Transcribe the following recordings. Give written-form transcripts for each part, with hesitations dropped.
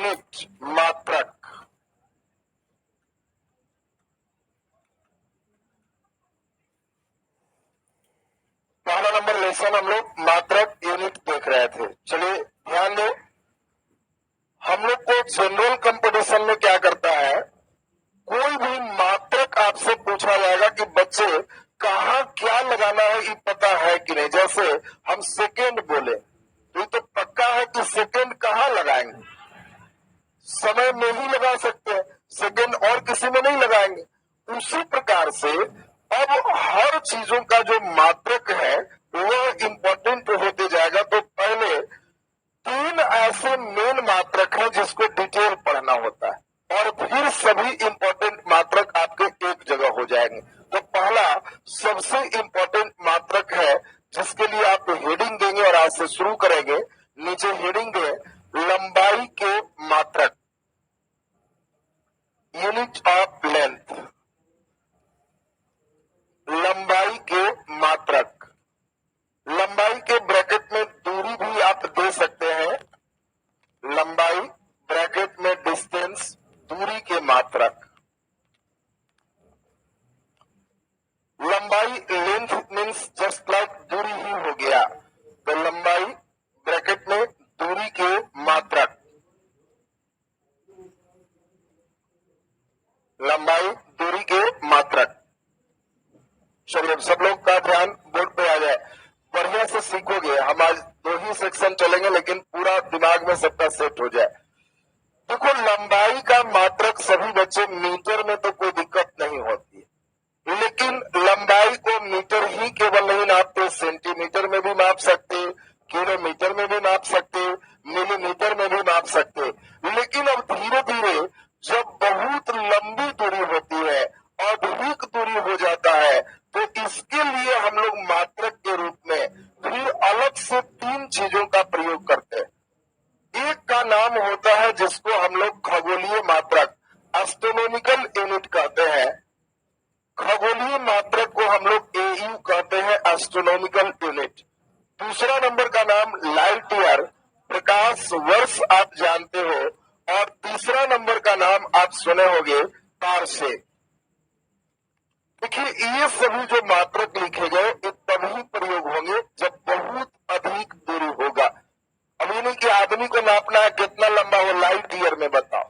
Unit मात्रक। पहला number lesson हम लोग मात्रक यूनिट देख रहे थे। चलिए ध्यान दें, हम लोग को जनरल कंपटीशन में क्या करता है, कोई भी मात्रक आपसे पूछा जाएगा कि बच्चे कहाँ क्या लगाना है ये पता है कि नहीं। जैसे हम सेकेंड बोले तो ये तो पक्का है कि सेकेंड कहाँ लगाएंगे, समय में ही लगा सकते हैं, सेकेंड और किसी में नहीं लगाएंगे। उसी प्रकार से अब हर चीजों का जो मात्रक है वह इंपॉर्टेंट होते जाएगा। तो पहले 3 ऐसे मेन मात्रक हैं जिसको डिटेल पढ़ना होता है और फिर सभी इंपॉर्टेंट मात्रक आपके एक जगह हो जाएंगे। तो पहला सबसे इंपॉर्टेंट मात्रक है जिसके लिए आप हेडिंग देंगे और आज से शुरू करेंगे। नीचे हेडिंग है लंबाई के मात्रक, यूनिट ऑफ लेंथ। लंबाई के मात्रक, लंबाई के ब्रैकेट में दूरी भी आप दे सकते हैं। लंबाई ब्रैकेट में डिस्टेंस, दूरी के मात्रक। लंबाई लेंथ मीन्स जस्ट लाइक दूरी ही हो गया, तो लंबाई ब्रैकेट में दूरी के मात्रक। लंबाई दूरी के मात्रक। चलिए अब सब लोग का ध्यान बोर्ड पे आ जाए, बढ़िया से सीखोगे। हम आज 2 ही सेक्शन चलेंगे लेकिन पूरा दिमाग में सबका सेट हो जाए। देखो लंबाई का मात्रक सभी बच्चे मीटर में तो कोई दिक्कत नहीं होती, लेकिन लंबाई को मीटर ही केवल नहीं नापते, सेंटीमीटर में भी माप सकते, किलोमीटर में भी माप सकते, मिलीमीटर में भी माप सकते। लेकिन अब धीरे धीरे जब बहुत लंबी दूरी होती है, अधिक दूरी हो जाता है, तो इसके लिए हम लोग मात्रक के रूप में फिर अलग से 3 चीजों का प्रयोग करते हैं। एक का नाम होता है जिसको हम लोग खगोलीय मात्रक, एस्ट्रोनॉमिकल यूनिट कहते हैं। खगोलीय मात्रक को हम लोग एयू कहते हैं, एस्ट्रोनॉमिकल यूनिट। दूसरा नंबर का नाम लाइट ईयर, प्रकाश वर्ष आप जानते हो। और तीसरा नंबर का नाम आप सुने होंगे पारसेक। देखिए ये सभी जो मात्रक लिखे गए ये तभी प्रयोग होंगे जब बहुत अधिक दूरी होगा। अब यानी कि आदमी को नापना है कितना लंबा हो, लाइट ईयर में बताओ।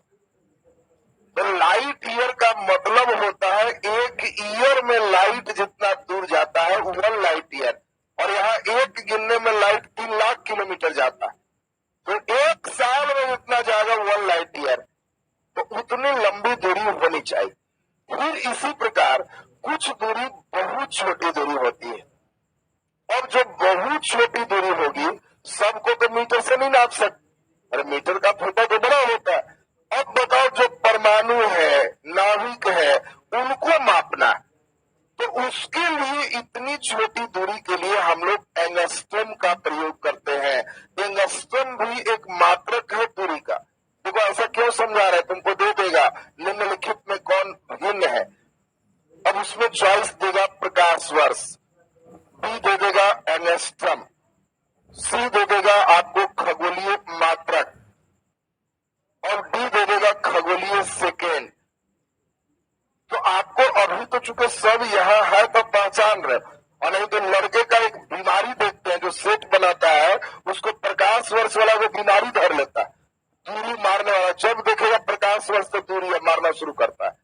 तो लाइट ईयर का मतलब होता है एक ईयर में लाइट जितना दूर जाता है 1 लाइट ईयर, और यहाँ एक गिनने में लाइट 3 लाख किलोमीटर जाता है, तो 1 साल में जितना जाएगा 1 लाइट ईयर। तो उतनी लंबी दूरी होनी चाहिए। फिर इसी प्रकार कुछ दूरी बहुत छोटी दूरी होती है, और जो बहुत छोटी दूरी होगी सबको तो मीटर से नहीं नाप सकते, अरे मीटर का फुटा तो बड़ा होता है। अब बताओ जो परमाणु है, नाभिक है, उनको मापना है, तो उसके लिए इतनी छोटी दूरी के लिए हम लोग एंगस्ट्रम का प्रयोग करते हैं। एंगस्ट्रम भी एक मात्रक है दूरी का। देखो ऐसा क्यों समझा रहे, तुमको दे देगा निम्नलिखित में कौन भिन्न है। अब उसमें चॉइस देगा प्रकाश वर्ष, बी दे देगा एंगस्ट्रम, सी दे देगा आपको खगोलीय मात्रक, और डी दे देगा खगोलीय सेकेंड। तो आपको अभी तो चूंकि सब यहाँ है तो पहचान रहे, और नहीं तो लड़के का एक बीमारी देखते हैं जो सेट बनाता है, उसको प्रकाश वर्ष वाला वो बीमारी धर लेता है, दूरी मारने वाला। जब देखेगा प्रकाश वर्ष तो दूरी मारना शुरू करता है।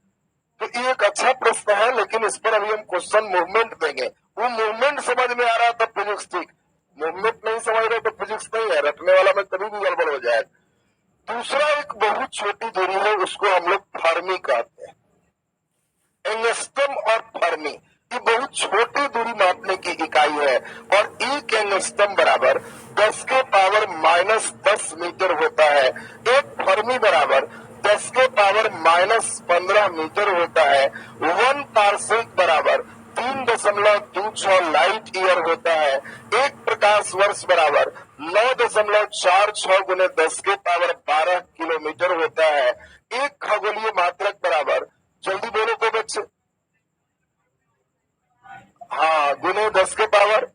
तो ये एक अच्छा प्रश्न है, लेकिन इस पर अभी हम क्वेश्चन मूवमेंट देंगे। वो मूवमेंट समझ में आ रहा था फिजिक्स ठीक, मूवमेंट नहीं समझ रहे तो फिजिक्स नहीं है, रटने वाला में कभी भी गड़बड़ हो जाएगा। दूसरा एक बहुत छोटी दूरी है, उसको हम लोग फर्मी कहते हैं। एंगस्ट्रम और फर्मी ये बहुत छोटी दूरी मापने की इकाई है, और एक एंगस्ट्रम बराबर 10 के पावर -10 मीटर होता है। एक फर्मी बराबर 10 के पावर -15 मीटर होता है। 1 पारसेक बराबर 3.26 लाइट ईयर होता है। एक प्रकाश वर्ष बराबर 9.46 गुने 10 के पावर 12 किलोमीटर होता है। एक खगोलीय मात्रक बराबर, जल्दी बोलो तो बच्चे, हाँ गुने 10 के पावर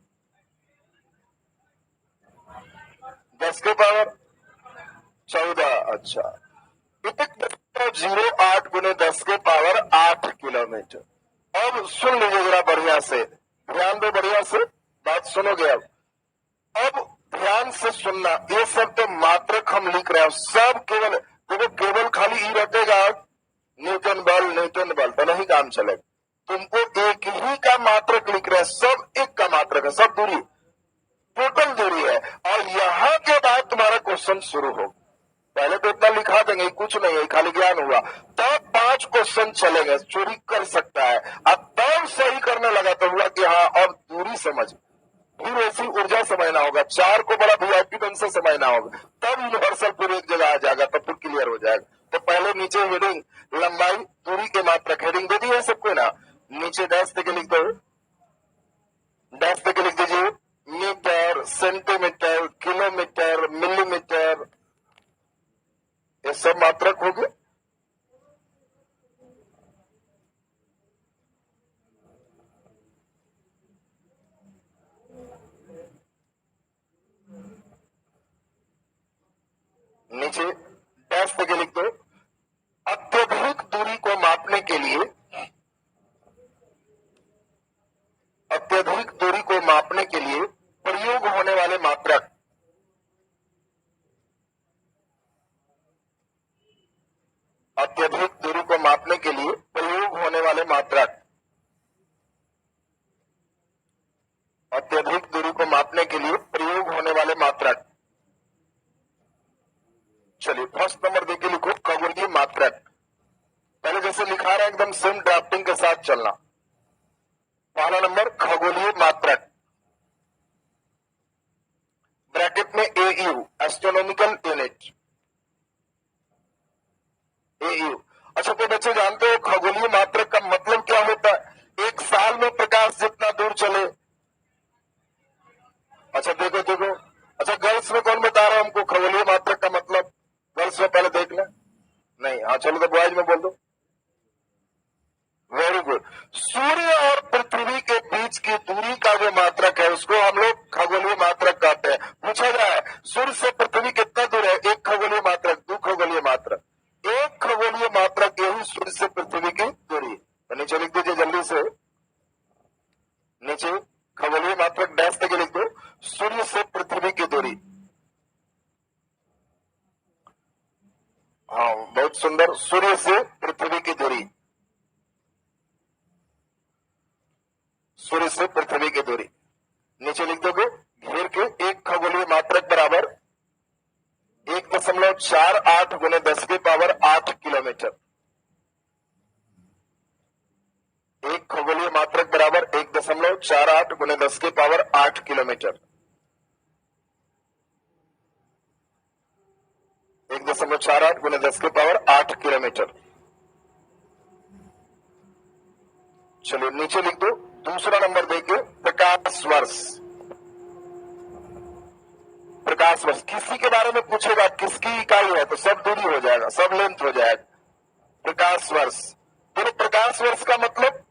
14। अच्छा 1.08 गुने 10 के पावर 8 किलोमीटर। अब सुन लीजिए जरा बढ़िया से, ध्यान दो बढ़िया से, बात सुनोगे अब ध्यान से सुनना। ये सब तो मात्रक हम लिख रहे हैं, सब केवल देखो, केवल खाली ही रटेगा न्यूटन बल तो नहीं काम चलेगा। तुमको एक ही का मात्रक लिख रहे हैं, सब एक का मात्रक है, सब दूरी टोटल दूरी है। और यहां के बाद तुम्हारा क्वेश्चन शुरू हो। पहले तो इतना लिखा देंगे, कुछ नहीं है, खाली ज्ञान हुआ। तब 5 क्वेश्चन चलेंगे, चोरी कर सकता है। अब तब सही करने लगा तो हुआ कि हाँ अब दूरी समझ, फिर ऐसी ऊर्जा समझना होगा, 4 को बड़ा वीआईपी ढंग से समझना होगा, तब यूनिवर्सल पूरी एक जगह आ जाएगा, तब फिर क्लियर हो जाएगा। तो पहले नीचे हेडिंग लंबाई दूरी के मात्रक हेडिंग दे दी है सबको ना, नीचे डैश देके लिख दो, डैश देके लिख दीजिए मीटर, सेंटीमीटर, किलोमीटर, मिलीमीटर, ये सब मात्रक हो गए। नीचे डैश देके लिख दो, अत्यधिक दूरी को मापने के लिए, अत्यधिक दूरी को मापने के लिए प्रयोग होने वाले मात्रक, अत्यधिक दूरी को मापने के लिए प्रयोग होने वाले मात्रक, अत्यधिक दूरी को मापने के लिए प्रयोग होने वाले मात्रक। चलिए फर्स्ट नंबर देके लिखो खगोलीय मात्रक। पहले जैसे लिखा रहा है एकदम सेम ड्राफ्टिंग के साथ चलना। पहला नंबर खगोलीय मात्रक, ब्रैकेट में एयू, एस्ट्रोनॉमिकल यूनिट, एयू। अच्छा कोई बच्चे जानते हो खगोलीय मात्रक का मतलब क्या होता है? एक साल में प्रकाश जितना दूर चले। अच्छा देखो देखो, अच्छा गर्ल्स में कौन बता रहा है हमको खगोलीय मात्रक का मतलब? गर्ल्स में पहले देख लें। नहीं, हाँ चलो तो बॉयज में बोल दो। Very good. सूर्य और पृथ्वी के बीच की दूरी का जो मात्रक है उसको हम लोग खगोलीय मात्रक कहते हैं। पूछा जाए सूर्य से पृथ्वी कितना दूर है? 1 खगोलीय मात्रक, 2 खगोलीय मात्रक, 1 खगोलीय मात्रक, यही सूर्य से पृथ्वी की दूरी। तो नीचे लिख दीजिए जल्दी से, नीचे खगोलीय मात्रक डैश देके लिख दो, सूर्य से पृथ्वी की दूरी। हाँ बहुत सुंदर, सूर्य से पृथ्वी की दूरी, सूर्य से पृथ्वी की दूरी। नीचे लिख दोगे घेर के 1 खगोलीय मात्रक बराबर 1.48 गुने 10 की पावर 8 किलोमीटर। 1 खगोलीय मात्रक बराबर 1.48 गुने 10 की पावर 8 किलोमीटर। 1.48 गुने 10 की पावर 8 किलोमीटर। चलिए नीचे लिख दो दूसरा नंबर देखिए प्रकाश वर्ष। प्रकाश वर्ष किसी के बारे में पूछेगा किसकी इकाई है तो सब दूरी हो जाएगा, सब लेंथ हो जाएगा। प्रकाश वर्ष, तो प्रकाश वर्ष का मतलब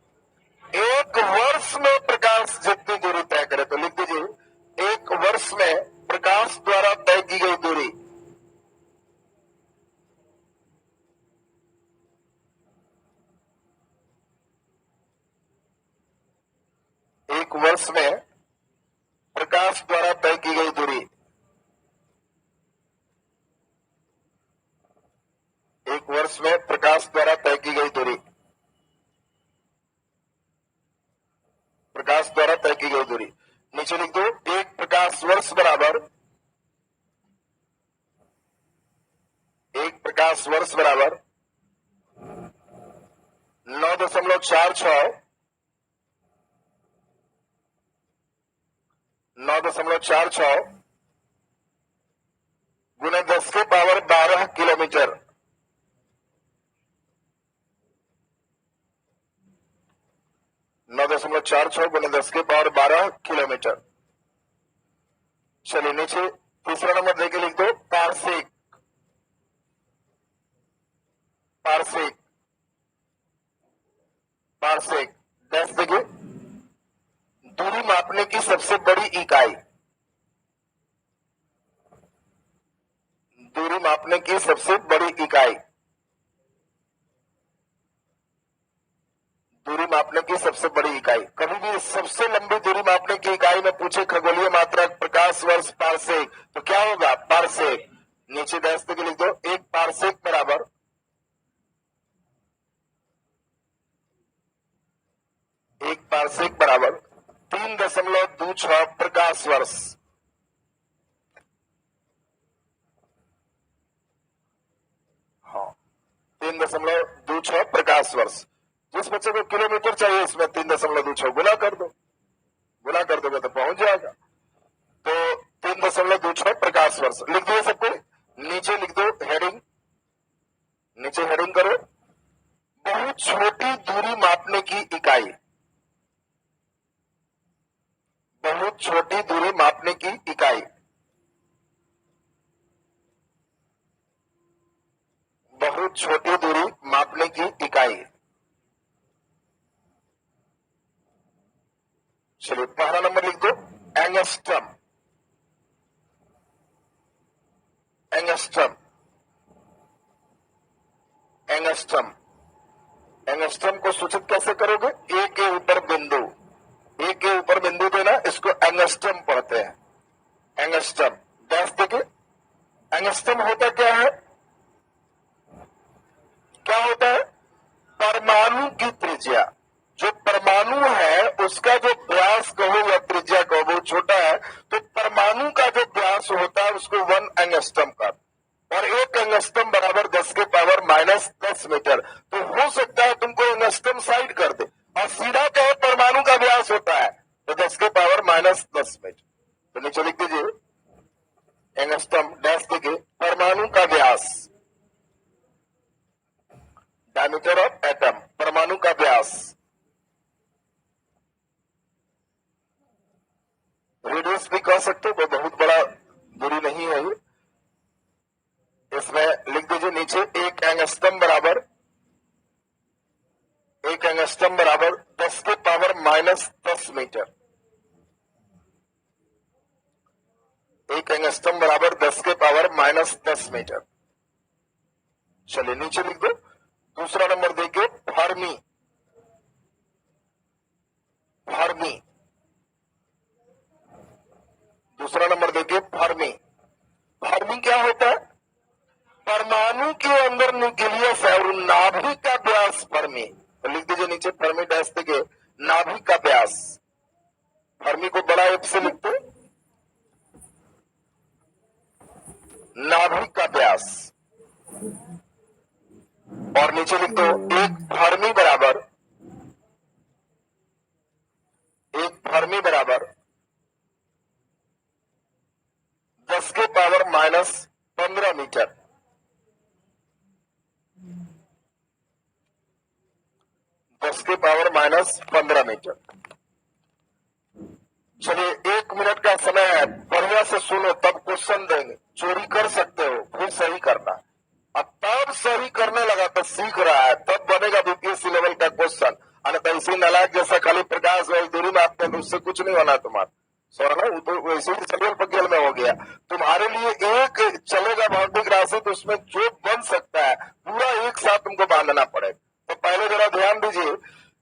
1 वर्ष में प्रकाश जितनी दूरी तय करे, तो लिख दीजिए 1 वर्ष में प्रकाश द्वारा तय की गई दूरी। एक वर्ष में प्रकाश द्वारा तय की गई दूरी, 1 वर्ष में प्रकाश द्वारा तय की गई दूरी, प्रकाश द्वारा तय की गई दूरी। नीचे लिख दो 1 प्रकाश वर्ष बराबर, 1 प्रकाश वर्ष बराबर 9.46 गुने 10 के पावर 12 किलोमीटर। 9.46 गुने 10 के पावर 12 किलोमीटर। चलिए नीचे तीसरा नंबर देके लिख दो पारसिक, पारसिक, पारसिक डैश देखिए दूरी मापने की सबसे बड़ी इकाई, दूरी मापने की सबसे बड़ी इकाई। दूरी मापने की सबसे बड़ी इकाई। कभी भी सबसे लंबी दूरी मापने की इकाई में पूछे खगोलीय मात्रक प्रकाश वर्ष पारसेक, तो क्या होगा? पारसेक। नीचे डैश के लिख दो, एक पारसेक बराबर 3.26 प्रकाश वर्ष। हाँ, 3.26 प्रकाश वर्ष। जिस बच्चे को किलोमीटर चाहिए इसमें 3.26 गुना कर दो, गुना कर दोगे तो पहुंच जाएगा। तो 3.26 प्रकाश वर्ष लिख दिए सबको। नीचे लिख दो हेडिंग, नीचे हेडिंग करो, बहुत छोटी दूरी मापने की इकाई। बहुत छोटी दूरी मापने की इकाई, बहुत छोटी दूरी मापने की इकाई। चलिए पहला नंबर लिख दो एंगस्ट्रम। एंगस्ट्रम, एंगस्ट्रम, एंगस्ट्रम को सूचित कैसे करोगे? ए के ऊपर बिंदु, ए के ऊपर बिंदु देना, इसको एंगस्ट्रम पढ़ते हैं। एंगस्ट्रम डैश देके। एंगस्ट्रम होता क्या है? क्या होता है? परमाणु की त्रिज्या। जो परमाणु है उसका जो व्यास कहो या त्रिज्या कहो वो छोटा है, तो परमाणु का जो व्यास होता है उसको 1 एंगस्ट्रम का, और 1 एंगस्ट्रम बराबर 10 के पावर -10 मीटर। तो हो सकता है तुमको एंगस्ट्रम साइड कर दे और सीधा कहे परमाणु का व्यास होता है तो 10 के पावर -10 मीटर। तो नीचे लिख दीजिए एंगस्ट्रम डैश देके परमाणु का व्यास, डायमीटर ऑफ एटम, परमाणु का व्यास। रेडियस भी कह सकते हो, कोई बहुत बड़ा दूरी नहीं है ये। इसमें लिख दीजिए नीचे 1 एंगस्ट्रम बराबर, 1 एंगस्ट्रम बराबर 10 के पावर -10 मीटर। 1 एंगस्ट्रम बराबर 10 के पावर -10 मीटर। चलिए नीचे लिख दो दूसरा नंबर देखिए फर्मी। फर्मी, दूसरा नंबर देखिए फर्मी। फर्मी क्या होता है? परमाणु के अंदर न्यूक्लियस है और नाभिक का व्यास फर्मी। तो लिख दीजिए नीचे फर्मी डैश देके नाभिक का व्यास। फर्मी को बड़ा एफ से लिखते, नाभिक का व्यास। और नीचे लिख दो एक फर्मी बराबर, एक फर्मी बराबर 10 के पावर -15 मीटर। दस के पावर -15 मीटर। चलिए 1 मिनट का समय है, बढ़िया से सुनो तब क्वेश्चन देंगे। चोरी कर सकते हो, फिर सही करना। अब तब सही करने लगा तो सीख रहा है, तब बनेगा बीपीएससी लेवल का क्वेश्चन। ऐसे नालायक जैसा खाली प्रकाश वाली दूरी में आपने तो उससे कुछ नहीं होना तुम्हारा। सॉरी ना, तो वैसे ही सरियल पकेल में हो गया। तुम्हारे लिए एक चलेगा भौतिक राशि, तो उसमें जो बन सकता है पूरा एक साथ तुमको बांधना पड़ेगा। तो पहले जरा ध्यान दीजिए,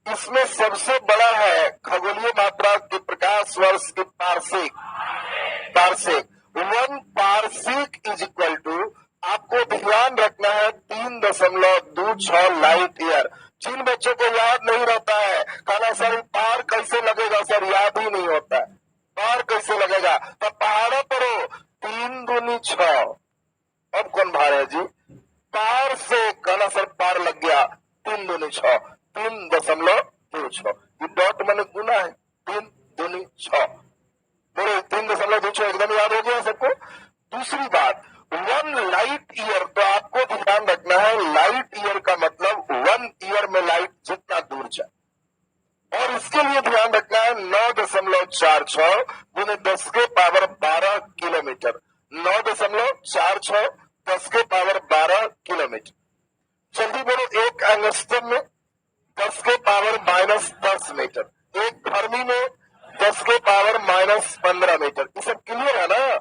इसमें सबसे बड़ा है खगोलीय मात्रा के प्रकाश वर्ष के parsec. Parsec 1 parsec is equal to, आपको ध्यान रखना है 3.26 लाइट ईयर। जिन बच्चों को याद नहीं रहता है, कहना सर पार कैसे लगेगा, सर याद ही नहीं होता है, पार कैसे लगेगा? तो पहाड़ों पर 3 दूनी 6। अब कौन भार है जी? पार से कहना सर पार लग गया, 3 दूनी 6, 3.26। ये डॉट मैंने गुना है, 3 दूनी 6। बोले 3.26 एकदम याद हो गया सबको। दूसरी बात 1 लाइट ईयर, तो आपको ध्यान रखना है लाइट ईयर का मतलब 1 ईयर में लाइट जितना दूर जाए, और इसके लिए ध्यान रखना है 9.46 गुने 10 के पावर 12 किलोमीटर। 9.46 10 के पावर 12 किलोमीटर। जल्दी बोलो, 1 एंगस्ट्रम में 10 के पावर -10 मीटर, एक फर्मी में 10 के पावर -15 मीटर। ये सब क्लियर है ना?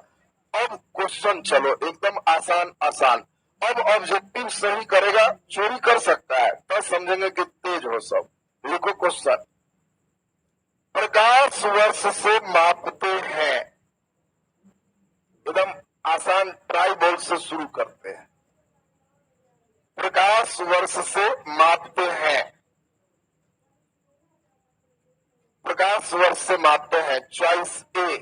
अब क्वेश्चन चलो एकदम आसान आसान। अब ऑब्जेक्टिव सही करेगा, चोरी कर सकता है, तो समझेंगे कि तेज हो सब। लिखो क्वेश्चन। प्रकाश वर्ष से मापते हैं। एकदम आसान ट्राई बोल से शुरू करते हैं। प्रकाश वर्ष से मापते हैं। प्रकाश वर्ष से मापते हैं। चॉइस ए,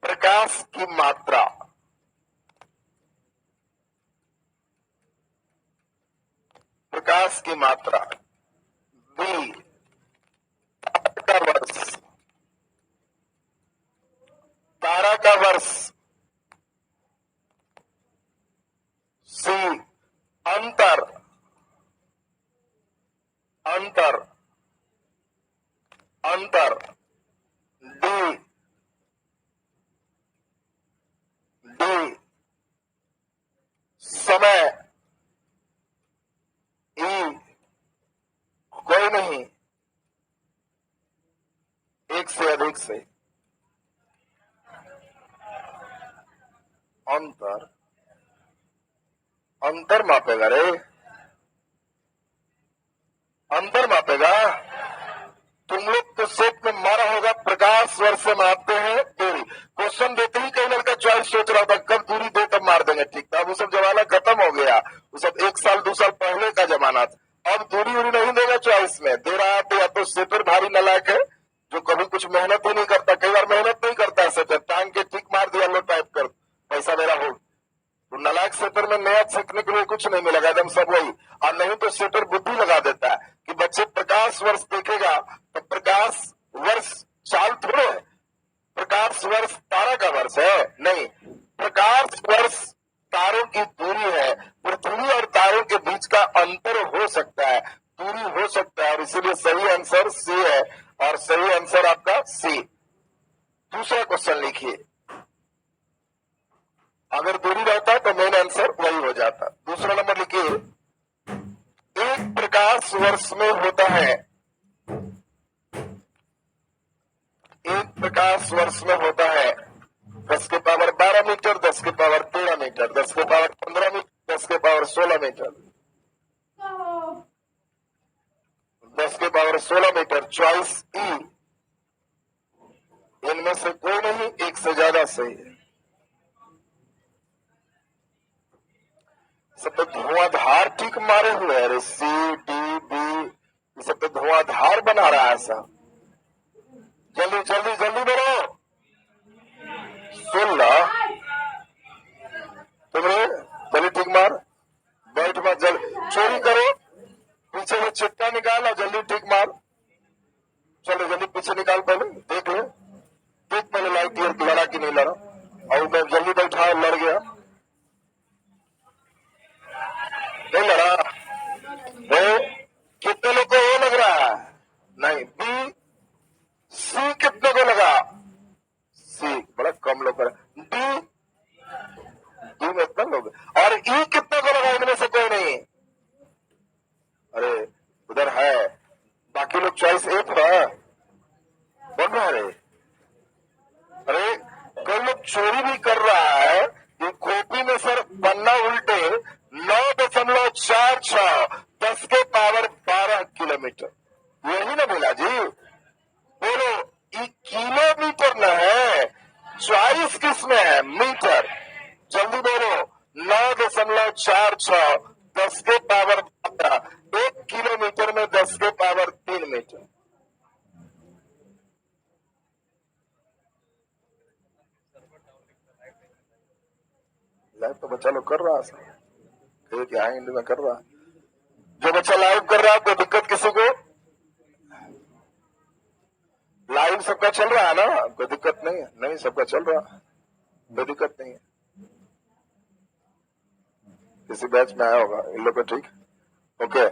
प्रकाश की मात्रा। प्रकाश की मात्रा। बी, तारा का वर्ष। तारा का वर्ष। सी, अंतर। अंतर। अंतर। डी, डी, समय। ई, कोई नहीं, एक से अधिक से। अंतर। अंतर मापेगा रे, अंतर मापेगा। तुम लोग तो सेट में मारा होगा प्रकाश वर्ष से मापते हैं दूरी। क्वेश्चन देते ही कई लड़का चॉइस सोच रहा था कब दूरी दे तब मार देंगे। ठीक था, वो सब जमाना खत्म हो गया। वो सब 1 साल 2 साल पहले का जमाना था। अब दूरी उरी नहीं देगा चॉइस में। दे रहा है तो या तो सेटर भारी नालायक है जो कभी कुछ मेहनत ही नहीं करता। कई बार मेहनत नहीं करता है सेटर, टांग के टिक मार दिया, लो टाइप कर पैसा मेरा हो। तो नालायक सेटर में नया सीखने के लिए कुछ नहीं मिलेगा, एकदम सब वही। और नहीं तो सेटर बुद्धि लगा देता है कि बच्चे प्रकाश वर्ष देखेगा तो प्रकाश वर्ष चाल थोड़े है। प्रकाश वर्ष तारा का वर्ष है, नहीं। प्रकाश वर्ष तारों की दूरी है। पृथ्वी और तारों के बीच का अंतर हो सकता है, दूरी हो सकता है, और इसीलिए सही आंसर सी है। और सही आंसर आपका सी। दूसरा क्वेश्चन लिखिए। अगर दूरी रहता तो मेन आंसर वही हो जाता। दूसरा नंबर लिखिए। एक प्रकाश वर्ष में होता है, एक प्रकाश वर्ष में होता है 10 के पावर 12 मीटर, 10 के पावर 13 मीटर, 10 के पावर 15 मीटर, 10 के पावर 16 मीटर, 10 के पावर 16 मीटर। चॉइस ई, इनमें से कोई नहीं, एक से ज्यादा सही है। सब तो धुआंधार ठीक मारे हुए है। सी डी बी, ये सब तो धुआंधार बना रहा है सब। जल्दी जल्दी जल्दी बोलो। 16 तुमने जल्दी ठीक मार, बैठ मत, जल्दी चोरी करो, पीछे से चिट्टा निकाल और जल्दी ठीक मार। चलो जल्दी पीछे निकाल, पहले देख ले, देख पहले लाइट ईयर लड़ा कि नहीं लड़ा। और मैं जल्दी बैठा, लड़ गया, नहीं लड़ा। वो कितने लोग को वो लग रहा है? नहीं। बी, सी कितने को लगा? सी बड़ा कम लोग करा। डी, डी में इतना लोग। और ई कितने को लगा? इनमें से कोई नहीं। अरे उधर है, बाकी लोग चॉइस ए था बोल रहा है। अरे कोई लोग चोरी भी कर रहा है कि कॉपी में सर पन्ना उल्टे 9.46, 10 के पावर 12 किलोमीटर। यही ना बोला जी? बोलो, ये किलोमीटर न है, चॉइस किसमें है? मीटर। जल्दी बोलो। 9.46, 10 के पावर 12, 1 किलोमीटर में 10 के पावर 3 मीटर। लाइव तो बच्चा लोग कर रहा है, क्या हिंदी में कर रहा है। जो बच्चा लाइव कर रहा है कोई दिक्कत किसी को? लाइव सबका चल रहा है ना, कोई दिक्कत नहीं है? नहीं, सबका चल रहा है, कोई दिक्कत नहीं है। किसी बैच में आया होगा इन लोग को, ठीक, ओके।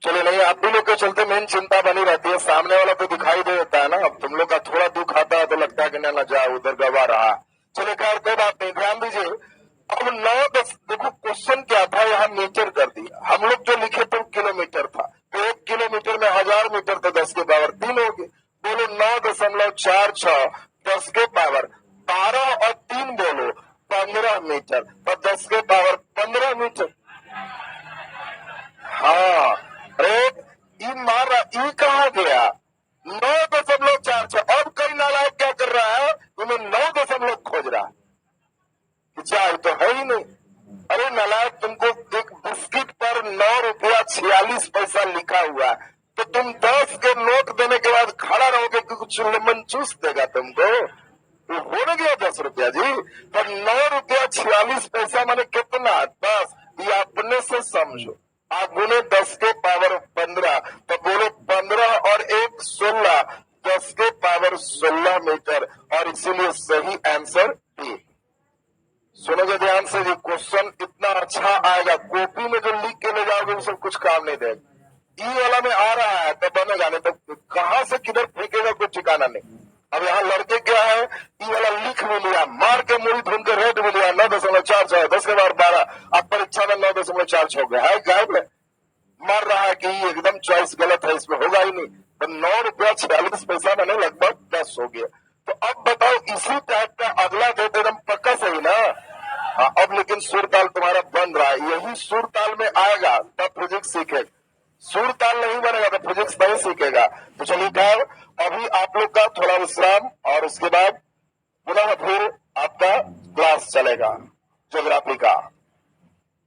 चलो, नहीं आप भी लोग के चलते मेन चिंता बनी रहती है, सामने वाला तो दिखाई दे देता है ना। अब तुम लोग का थोड़ा दुख आता है तो लगता है कि ना जाओ उधर गवा रहा। चलो खैर कोई बात नहीं, ध्यान दीजिए। अब 9-10 देखो क्वेश्चन क्या था, यहाँ मीटर कर दिया। हम लोग जो लिखे थे किलोमीटर था, तो 1 किलोमीटर में 1000 मीटर, तो 10 के पावर 3 हो गए। बोलो 9.46, 10 के पावर 12 और 3 बोलो 15 मीटर, तो 10 के पावर 15 मीटर। हाँ, अरे ये तीन मार रहा, ई कहा गया 9.46। अब कई नालायक क्या कर रहा है, तुम्हें 9 खोज रहा है, चार तो है ही नहीं। अरे नालायक, तुमको एक बिस्किट पर 9 रुपया 46 पैसा लिखा हुआ है, तो तुम 10 के नोट देने के बाद खड़ा रहोगे कि कुछ लेमन चूस देगा तुमको? तो हो गया 10 रुपया जी, पर 9 रुपया 46 पैसा माने कितना? 10। ये अपने से समझो, आप बोले 10 के पावर 15, तो बोलो 15 और 1 16, 10 के पावर 16 मीटर, और इसीलिए सही आंसर बी। सुनोगे ध्यान से, ये क्वेश्चन इतना अच्छा आएगा, कॉपी में जो लिख के ले जाओगे वो सब कुछ काम नहीं देगा। ई वाला में आ रहा है तो बनेगा, नहीं तो कहां से किधर फेंकेगा कोई ठिकाना नहीं। अब यहाँ लड़के क्या है, ई वाला लिख भी लिया, मार के मुड़ी धुन के रेट भी लिया 9.46, 10 के बाद 12, अब परीक्षा में 9.46 हो गया है, गायब में मार रहा है कि एकदम चॉइस गलत है, इसमें होगा ही नहीं। तो 9 रुपया 46 पैसा मैंने लगभग 10 हो गया। तो अब बताओ, इसी टाइप का अगला डेट एकदम पक्का सही ना? हाँ, अब लेकिन सुर ताल तुम्हारा बन रहा है, यही सुर ताल में आएगा तब फिजिक्स सीखेगा। सुर ताल नहीं बनेगा तो फिजिक्स नहीं सीखेगा। तो चलिए खैर, अभी आप लोग का थोड़ा विश्राम, और उसके बाद पुनः फिर आपका क्लास चलेगा ज्योग्राफी का।